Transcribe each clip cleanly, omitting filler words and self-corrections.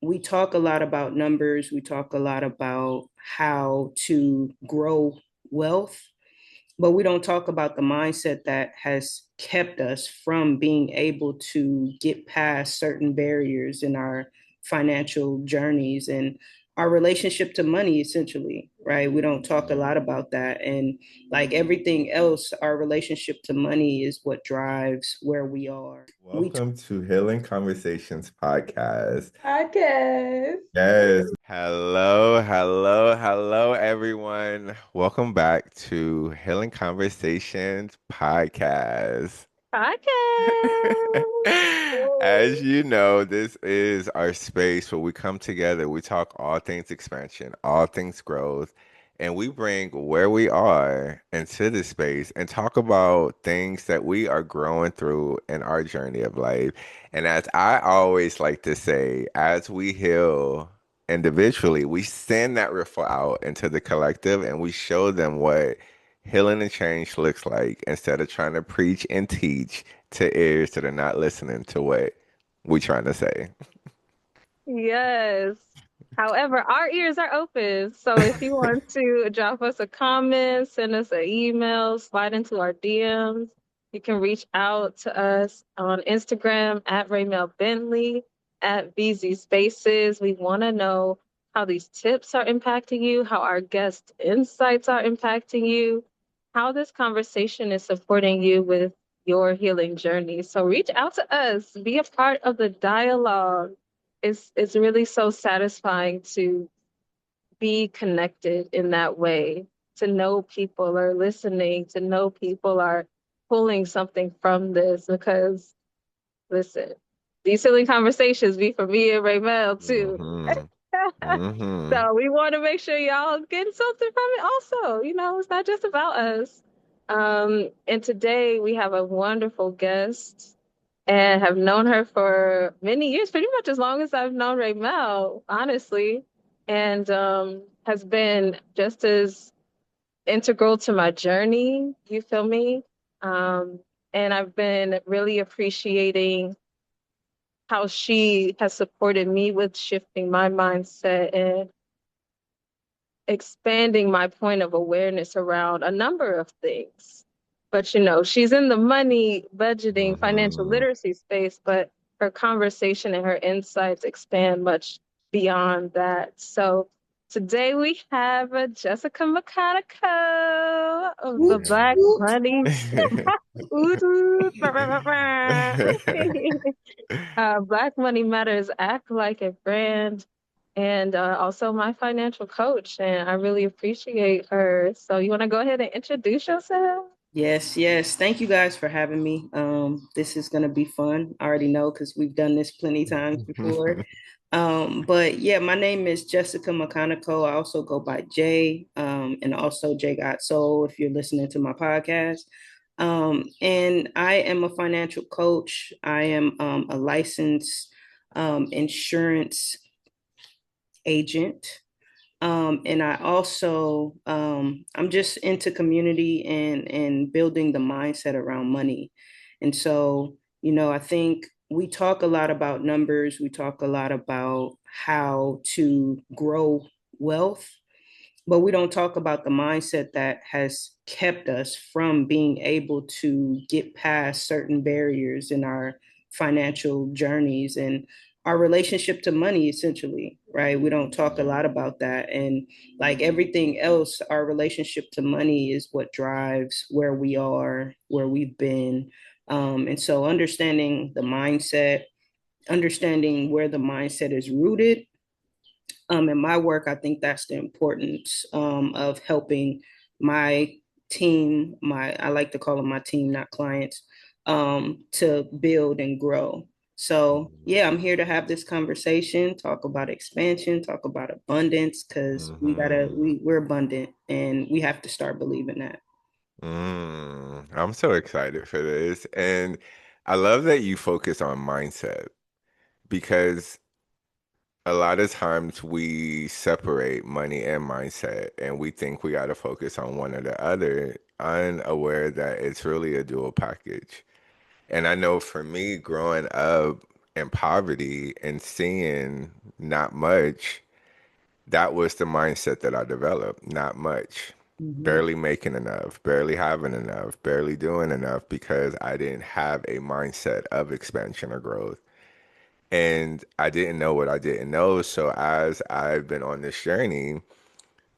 we talk a lot about numbers, we talk a lot about how to grow wealth, but we don't talk about the mindset that has kept us from being able to get past certain barriers in our financial journeys and our relationship to money, essentially, right? We don't talk a lot about that. And like everything else, our relationship to money is what drives where we are. Welcome to Healing Conversations podcast. Podcast. Yes. Hello, everyone. Welcome back to Healing Conversations podcast. Podcast. As you know, this is our space where we come together, we talk all things expansion, all things growth, and we bring where we are into this space and talk about things that we are growing through in our journey of life. And as I always like to say, as we heal individually, we send that ripple out into the collective and we show them what healing and change looks like instead of trying to preach and teach to ears that are not listening to what we trying to say. Yes. However, our ears are open. So if you want to drop us a comment, send us an email, slide into our DMs, you can reach out to us on Instagram at Raymel Bentley, at VZ Spaces. We want to know how these tips are impacting you, how our guest insights are impacting you, how this conversation is supporting you with your healing journey. So reach out to us, be a part of the dialogue. It's really so satisfying to be connected in that way, to know people are listening, to know people are pulling something from this. Because listen, these silly conversations be for me and Raymel too. Hmm. Hmm. So we want to make sure y'all getting something from it also. It's not just about us. And today we have a wonderful guest and have known her for many years, pretty much as long as I've known Raymel, honestly, and has been just as integral to my journey. You feel me? And I've been really appreciating how she has supported me with shifting my mindset and expanding my point of awareness around a number of things. But she's in the money, budgeting, financial Hmm. literacy space, but her conversation and her insights expand much beyond that. So today we have Jessica McConico of the Woot, Black woot. Money. Woot, woot. Black Money Matters Act Like a Brand, and also my financial coach. And I really appreciate her. So, you want to go ahead and introduce yourself? Yes, yes. Thank you guys for having me. This is gonna be fun. I already know because we've done this plenty times before. But yeah, my name is Jessica McConico. I also go by Jay, and also Jay Got Soul if you're listening to my podcast. And I am a financial coach. I am a licensed insurance agent. And I also I'm just into community and building the mindset around money. And so, I think we talk a lot about numbers, we talk a lot about how to grow wealth, but we don't talk about the mindset that has kept us from being able to get past certain barriers in our financial journeys and our relationship to money, essentially, right? We don't talk a lot about that. And like everything else, our relationship to money is what drives where we are, where we've been. And so understanding the mindset, understanding where the mindset is rooted, in my work, I think that's the importance of helping my team, I like to call them my team, not clients, to build and grow. So yeah, I'm here to have this conversation, talk about expansion, talk about abundance, because Hmm. we're abundant and we have to start believing that. I'm so excited for this. And I love that you focus on mindset because a lot of times we separate money and mindset and we think we got to focus on one or the other, unaware that it's really a dual package. And I know for me growing up in poverty and seeing not much, that was the mindset that I developed. Not much, Mhm. barely making enough, barely having enough, barely doing enough because I didn't have a mindset of expansion or growth. And I didn't know what I didn't know. So as I've been on this journey,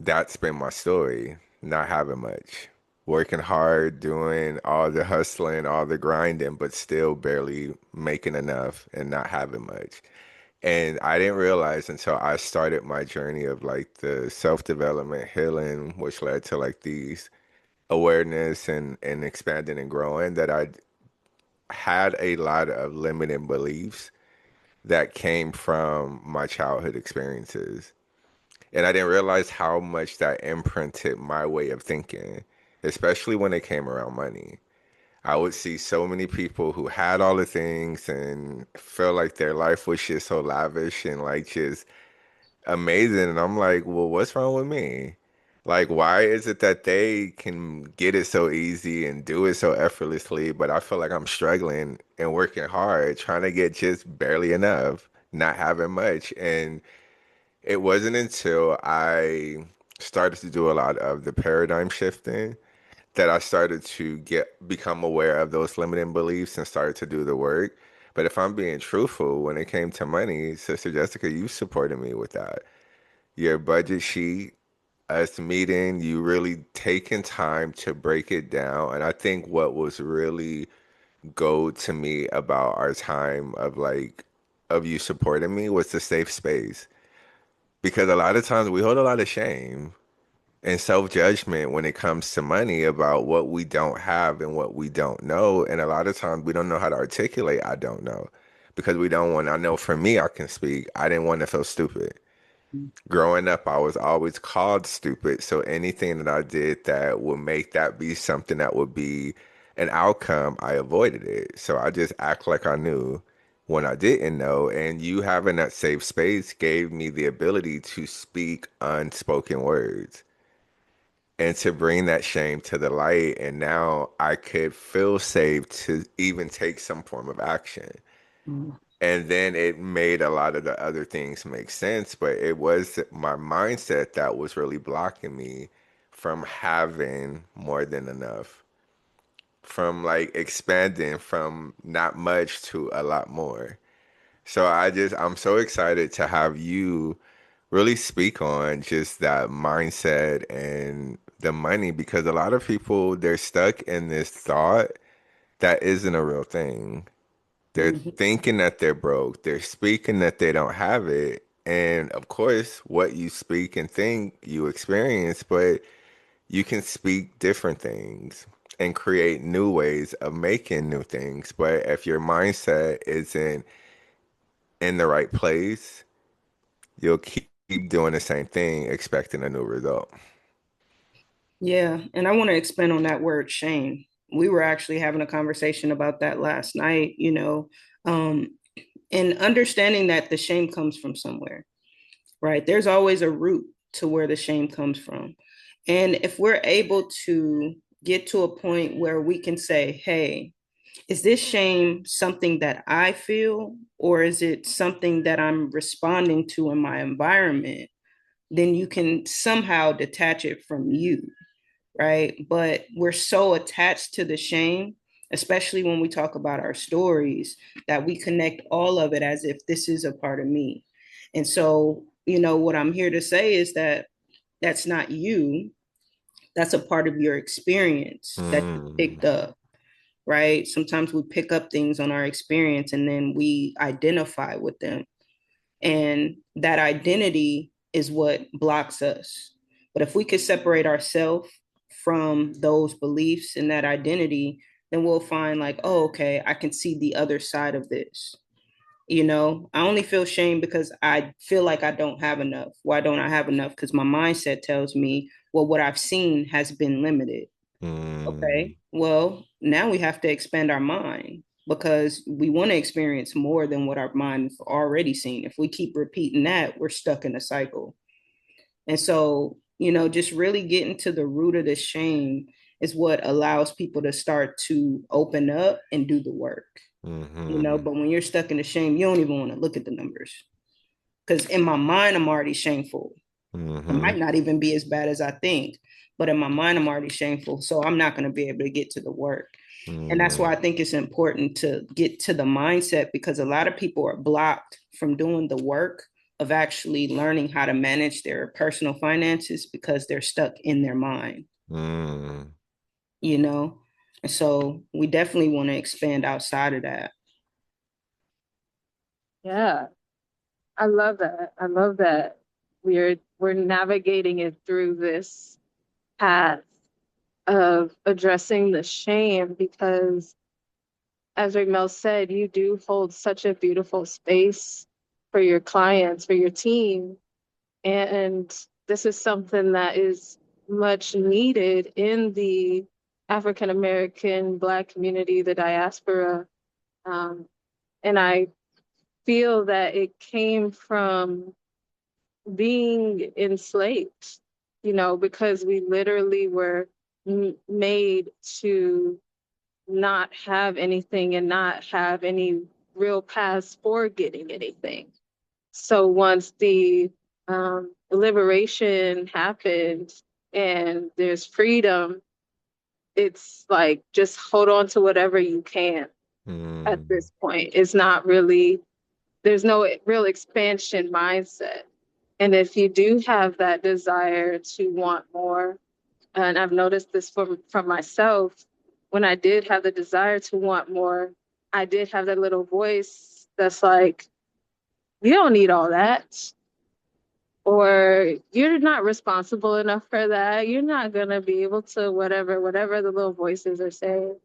that's been my story. Not having much, working hard, doing all the hustling, all the grinding, but still barely making enough and not having much. And I didn't realize until I started my journey of like the self-development healing, which led to like these awareness and expanding and growing, that I had a lot of limiting beliefs that came from my childhood experiences. And I didn't realize how much that imprinted my way of thinking, especially when it came around money. I would see so many people who had all the things and felt like their life was just so lavish and like just amazing. And I'm like, well, what's wrong with me? Like, why is it that they can get it so easy and do it so effortlessly, but I feel like I'm struggling and working hard, trying to get just barely enough, not having much. And it wasn't until I started to do a lot of the paradigm shifting that I started to become aware of those limiting beliefs and started to do the work. But if I'm being truthful, when it came to money, Sister Jessica, you supported me with that. Your budget sheet, us meeting, you really taking time to break it down. And I think what was really gold to me about our time of like of you supporting me was the safe space. Because a lot of times we hold a lot of shame and self-judgment when it comes to money about what we don't have and what we don't know. And a lot of times we don't know how to articulate I don't know because we don't want, I know for me, I can speak. I didn't want to feel stupid. Growing up, I was always called stupid. So anything that I did that would make that be something that would be an outcome, I avoided it. So I just act like I knew when I didn't know. And you having that safe space gave me the ability to speak unspoken words and to bring that shame to the light. And now I could feel safe to even take some form of action. Mhm. And then it made a lot of the other things make sense, but it was my mindset that was really blocking me from having more than enough, from like expanding from not much to a lot more. So I'm so excited to have you really speak on just that mindset and the money because a lot of people, they're stuck in this thought that isn't a real thing. They're Mhm. thinking that they're broke. They're speaking that they don't have it. And of course, what you speak and think you experience, but you can speak different things and create new ways of making new things. But if your mindset isn't in the right place, you'll keep doing the same thing, expecting a new result. Yeah, and I want to expand on that word shame. We were actually having a conversation about that last night, um, and understanding that the shame comes from somewhere, right? There's always a root to where the shame comes from. And if we're able to get to a point where we can say, hey, is this shame something that I feel, or is it something that I'm responding to in my environment? Then you can somehow detach it from you, right? But we're so attached to the shame, especially when we talk about our stories, that we connect all of it as if this is a part of me. And so, what I'm here to say is that that's not you, that's a part of your experience that you Mm, picked up, right? Sometimes we pick up things on our experience and then we identify with them. And that identity is what blocks us. But if we could separate ourselves from those beliefs and that identity, then we'll find like, oh, okay, I can see the other side of this. I only feel shame because I feel like I don't have enough. Why don't I have enough? Because my mindset tells me, well, what I've seen has been limited. mm, Okay. Well, now we have to expand our mind because we want to experience more than what our mind's already seen. If we keep repeating that, we're stuck in a cycle. And so, just really getting to the root of the shame is what allows people to start to open up and do the work. Mm-hmm. but when you're stuck in the shame, you don't even want to look at the numbers. Because in my mind, I'm already shameful. It Mm-hmm. might not even be as bad as I think, but in my mind, I'm already shameful. So I'm not going to be able to get to the work. And that's why I think it's important to get to the mindset, because a lot of people are blocked from doing the work of actually learning how to manage their personal finances because they're stuck in their mind, Mm-hmm. you know? And so we definitely want to expand outside of that. Yeah, I love that. I love that we're navigating it through this path of addressing the shame because, as Mel said, you do hold such a beautiful space for your clients, for your team. And this is something that is much needed in the African American Black community, the diaspora. Um, and I feel that it came from being enslaved, because we literally were made to not have anything and not have any real paths for getting anything. So once the liberation happened and there's freedom, it's like just hold on to whatever you can at Mm-hmm. this point. It's not really, there's no real expansion mindset. And if you do have that desire to want more, and I've noticed this from myself, when I did have the desire to want more, I did have that little voice that's like, you don't need all that. Or you're not responsible enough for that. You're not gonna be able to whatever the little voices are saying.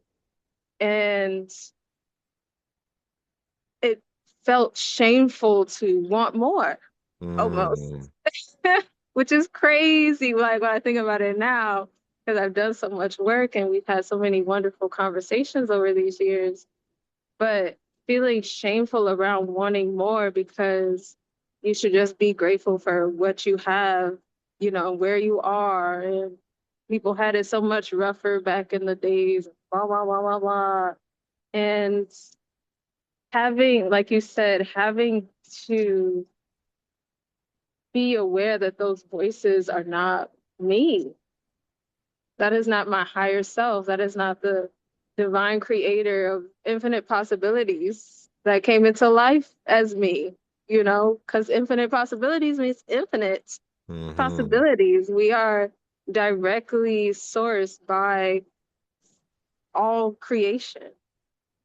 And it felt shameful to want more, almost. Mm-hmm. Which is crazy, like when I think about it now, because I've done so much work and we've had so many wonderful conversations over these years. But feeling shameful around wanting more because you should just be grateful for what you have, where you are. And people had it so much rougher back in the days, blah, blah, blah, blah, blah. And having, like you said, having to be aware that those voices are not me. That is not my higher self. That is not the divine creator of infinite possibilities that came into life as me, because infinite possibilities means infinite Mm-hmm. possibilities. We are directly sourced by all creation.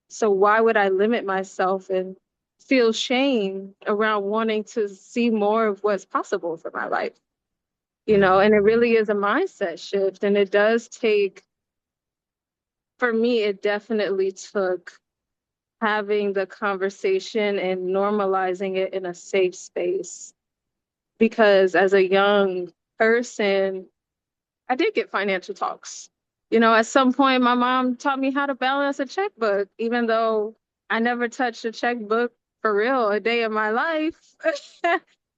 So why would I limit myself and feel shame around wanting to see more of what's possible for my life? And it really is a mindset shift. And it does take, for me, it definitely took having the conversation and normalizing it in a safe space. Because as a young person, I did get financial talks. At some point, my mom taught me how to balance a checkbook, even though I never touched a checkbook for real a day of my life.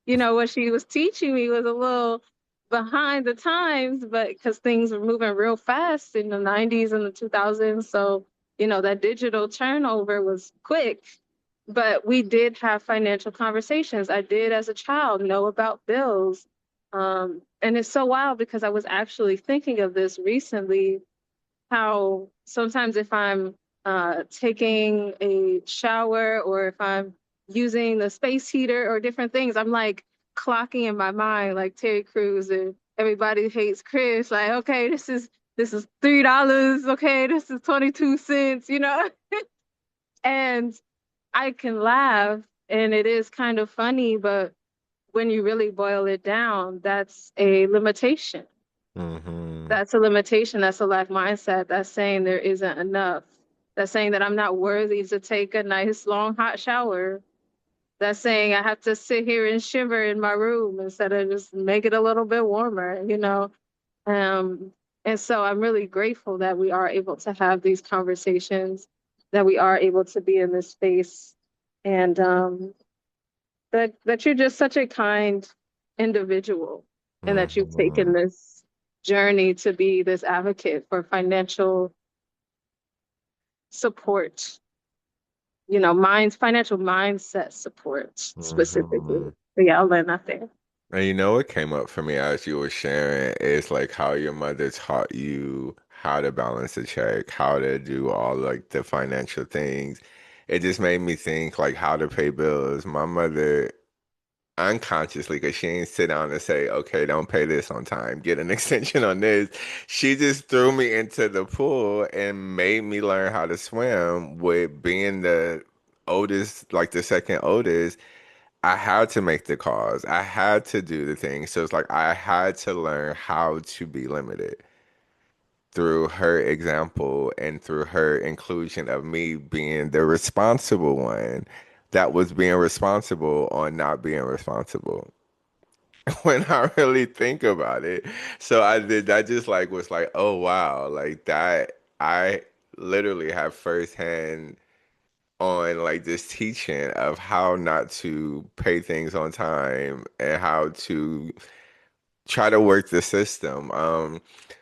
What she was teaching me was a little behind the times, but because things were moving real fast in the 90s and the 2000s. So, that digital turnover was quick. But we did have financial conversations. I did, as a child, know about bills. And it's so wild because I was actually thinking of this recently, how sometimes if I'm taking a shower or if I'm using the space heater or different things, I'm like clocking in my mind like Terry Crews and Everybody Hates Chris, like, okay, this is $3, okay, this is 22 cents, and I can laugh and it is kind of funny, but when you really boil it down, that's a limitation. Mm-hmm. That's a limitation. That's a lack mindset. That's saying there isn't enough. That's saying that I'm not worthy to take a nice long hot shower. That's saying I have to sit here and shiver in my room instead of just make it a little bit warmer. Um, and so I'm really grateful that we are able to have these conversations, that we are able to be in this space, and that you're just such a kind individual, and that you've Mm-hmm. taken this journey to be this advocate for financial support financial mindset support specifically. Hmm. But yeah, I'll learn that there. And you know what came up for me as you were sharing is like how your mother taught you how to balance a check, how to do all like the financial things. It just made me think like how to pay bills. My mother unconsciously, because she ain't sit down and say, okay, don't pay this on time, get an extension on this. She just threw me into the pool and made me learn how to swim with being the oldest, like the second oldest. I had to make the calls. I had to do the things. So it's like I had to learn how to be limited through her example and through her inclusion of me being the responsible one that was being responsible on not being responsible. When I really think about it. So I did that just like was like, oh wow, like that I literally have firsthand on like this teaching of how not to pay things on time and how to try to work the system.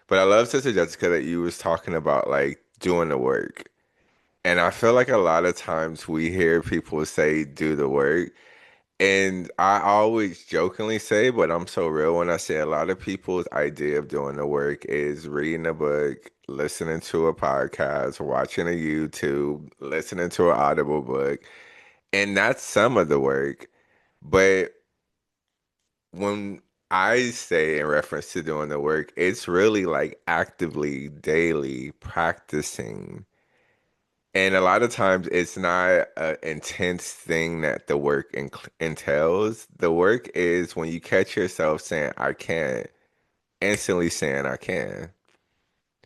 But I love Sister Jessica that you was talking about like doing the work. And I feel like a lot of times we hear people say do the work. And I always jokingly say, but I'm so real when I say a lot of people's idea of doing the work is reading a book, listening to a podcast, watching a YouTube, listening to an Audible book. And that's some of the work. But when I say in reference to doing the work, it's really like actively, daily practicing. And a lot of times it's not an intense thing that the work entails. The work is when you catch yourself saying, I can't, instantly saying, I can.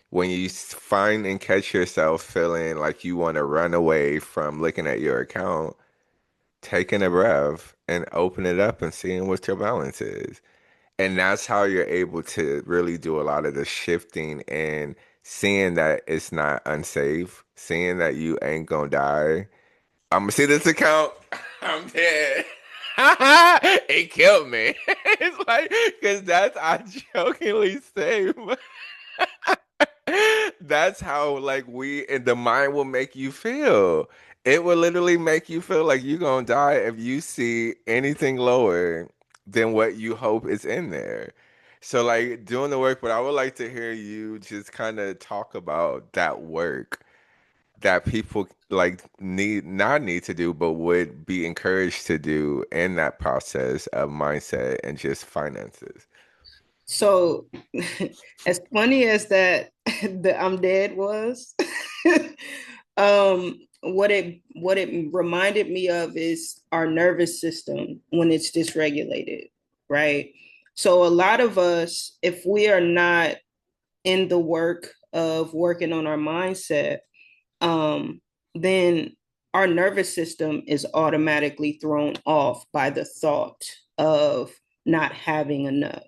When you find and catch yourself feeling like you want to run away from looking at your account, taking a breath and open it up and seeing what your balance is. And that's how you're able to really do a lot of the shifting and seeing that it's not unsafe, seeing that you ain't gonna die. I'm gonna see this account. I'm dead. It killed me. It's like, because that's I jokingly say, but that's how like we and the mind will make you feel. It will literally make you feel like you're gonna die if you see anything lower than what you hope is in there. So like doing the work, but I would like to hear you just kind of talk about that work that people like need to do, but would be encouraged to do in that process of mindset and just finances. So, as funny as that, the I'm dead was, what it reminded me of is our nervous system when it's dysregulated, right? So a lot of us, if we are not in the work of working on our mindset, then our nervous system is automatically thrown off by the thought of not having enough.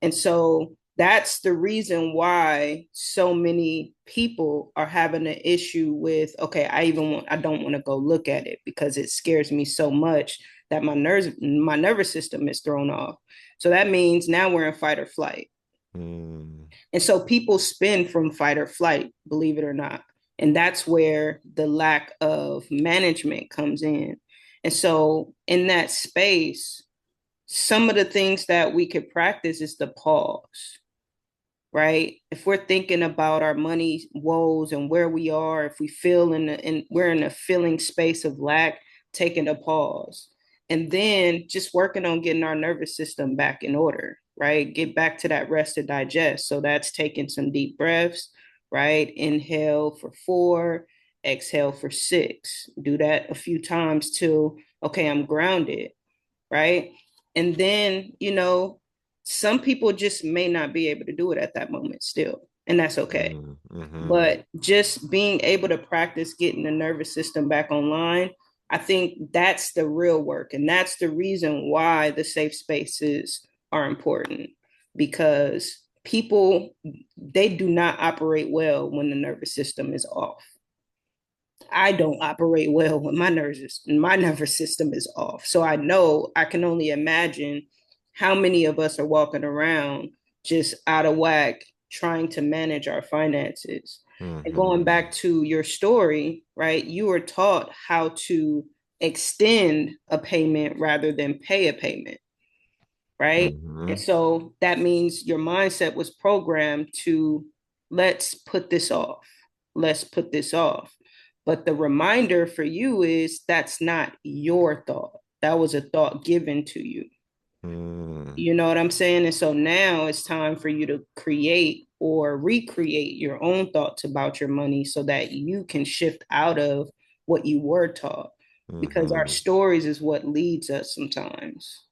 And so that's the reason why so many people are having an issue with, okay, I don't want to go look at it because it scares me so much that my nervous system is thrown off. So that means now we're in fight or flight. Mm, And so people spin from fight or flight, believe it or not. And that's where the lack of management comes in. And so in that space, some of the things that we could practice is the pause, right? If we're thinking about our money woes and where we are, if we feel we're in a feeling space of lack, taking a pause. And then just working on getting our nervous system back in order, right? Get back to that rest to digest. So that's taking some deep breaths, right? Inhale for 4, exhale for 6. Do that a few times till, okay, I'm grounded, right? And then, some people just may not be able to do it at that moment still, and that's okay. mm-hmm. But just being able to practice getting the nervous system back online, I think that's the real work. And that's the reason why the safe spaces are important, because people, they do not operate well when the nervous system is off. I don't operate well when my nervous system is off. So I know, I can only imagine how many of us are walking around just out of whack trying to manage our finances. And going Mm-hmm. back to your story, right? You were taught how to extend a payment rather than pay a payment, right? Mm-hmm. And so that means your mindset was programmed to, let's put this off. Let's put this off. But the reminder for you is that's not your thought. That was a thought given to you. Mm-hmm. You know what I'm saying? And so now it's time for you to create or recreate your own thoughts about your money so that you can shift out of what you were taught. Because our Mm-hmm. stories is what leads us sometimes.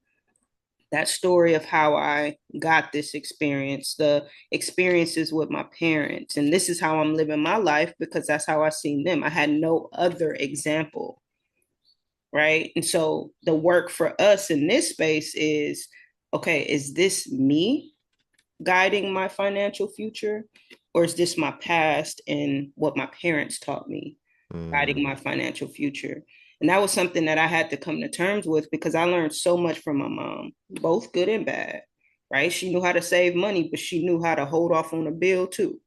That story of how I got this experience, the experiences with my parents, and this is how I'm living my life because that's how I seen them. I had no other example, right? And so the work for us in this space is, okay, is this me guiding my financial future, or is this my past and what my parents taught me guiding Mm-hmm. my financial future? And that was something that I had to come to terms with because I learned so much from my mom, both good and bad, right? She knew how to save money, but she knew how to hold off on a bill too,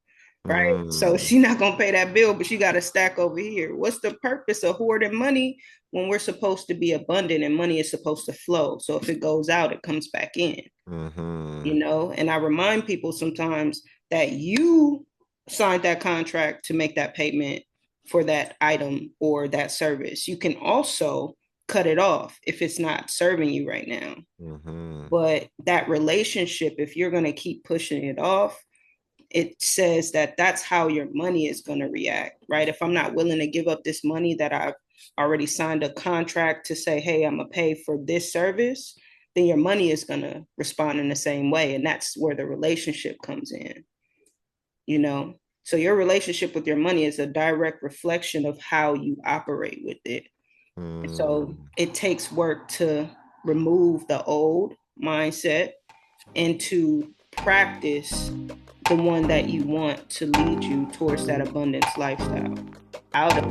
right? So Mm-hmm. she's not gonna pay that bill, but she got a stack over here. What's the purpose of hoarding money when we're supposed to be abundant and money is supposed to flow? So if it goes out, it comes back in, Mm-hmm. you know? And I remind people sometimes that you signed that contract to make that payment for that item or that service. You can also cut it off if it's not serving you right now. Mm-hmm. But that relationship, if you're going to keep pushing it off, it says that that's how your money is going to react, right? If I'm not willing to give up this money that I've already signed a contract to say, hey, I'm going to pay for this service, then your money is going to respond in the same way. And that's where the relationship comes in, you know? So your relationship with your money is a direct reflection of how you operate with it. So Mm-hmm. it takes work to remove the old mindset and to practice the one that you want to lead you towards that abundance lifestyle out of